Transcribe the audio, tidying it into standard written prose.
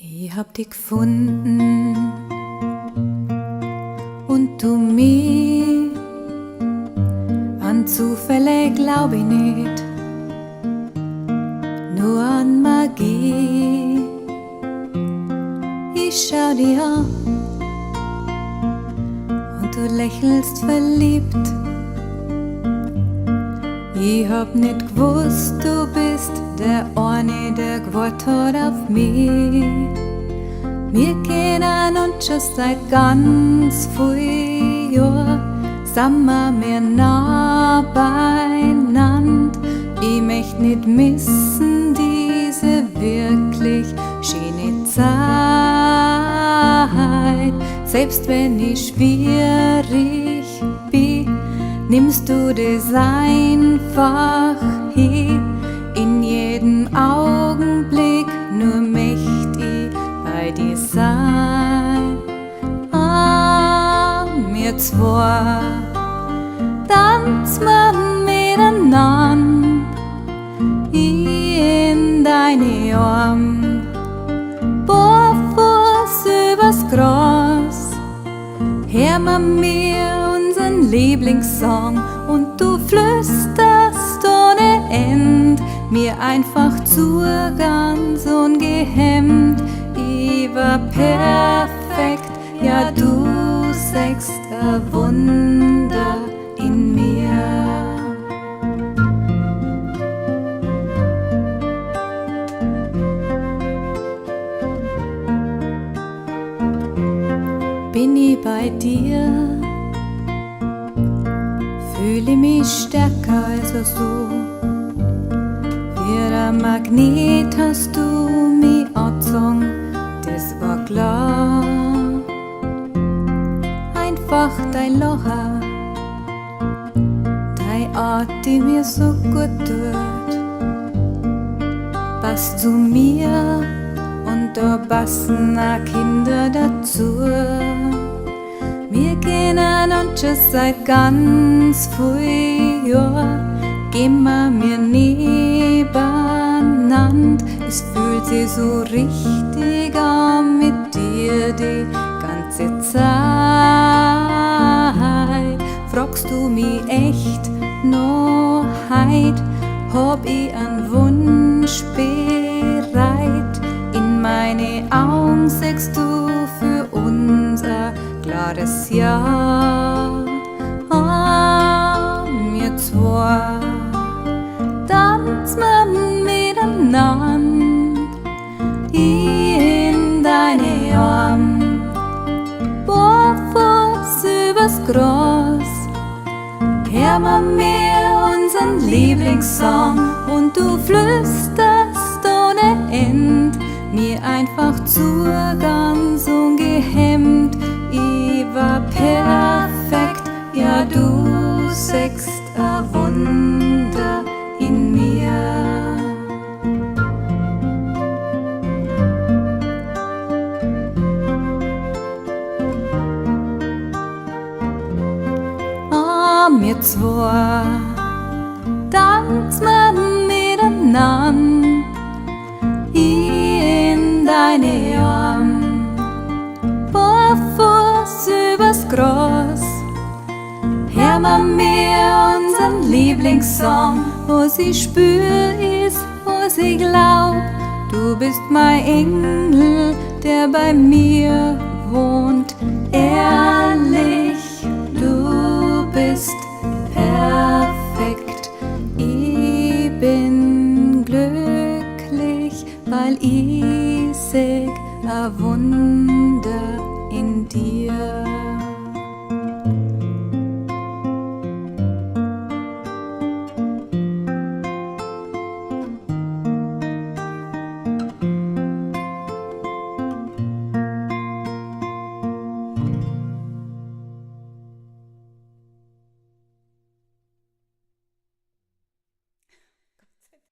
Ich hab dich gefunden und du mich. An Zufälle glaub ich nicht, nur an Magie. Ich schau dir an und du lächelst verliebt. Ich hab nicht gewusst, du bist der eine, der gewartet hat auf mich. Wir kennen uns schon seit ganz viel Jahren, sind wir mehr nah beieinander. Ich möcht nicht missen diese wirklich schöne Zeit. Selbst wenn ich schwierig bin, nimmst du das einfach hin. In jedem Augenblick nur möcht ich bei dir sein. Wir zwei tanzen wir miteinander, ich in deine Arme, barfuß übers Gras. Hör mal mir unseren Lieblingssong und du flüsterst ohne End mir einfach zu, ganz ungehemmt. Ich war perfekt, ja du sägst ein Wunder in mir. Bin ich bei dir, fühle mich stärker als so. Wie ein Magnet hast du mich angezogen, das war klar. Einfach dein Lachen, deine Art, die mir so gut tut, passt zu mir und da passen auch Kinder dazu. Wir kennen uns schon seit ganz viel Jahren, gehen wir mir nebeneinander. Es fühlt sich so richtig an mit dir die ganze Zeit. Fragst du mich echt noch heut, hab ich einen Wunsch bereit. In meine Augen sägst du für uns ein klares Ja. Wir zwei tanzen wir miteinander, ich in deine Arme, barfuß übers Gras. Hör mal mir unseren Lieblingssong und du flüsterst ohne End mir einfach zu, ganz ungehemmt. Ich war perfekt, ja du sägst ein Wunder in mir. Wir zwei tanzen wir miteinander, ich in deine Arme, barfuß übers Gras. Hör mal mir unseren Lieblingssong, was ich spür ist, was ich glaub. Du bist mein Engel, der bei mir wohnt, ehrlich. Du bist perfekt, ich bin glücklich, weil ich seh ein Wunder in dir.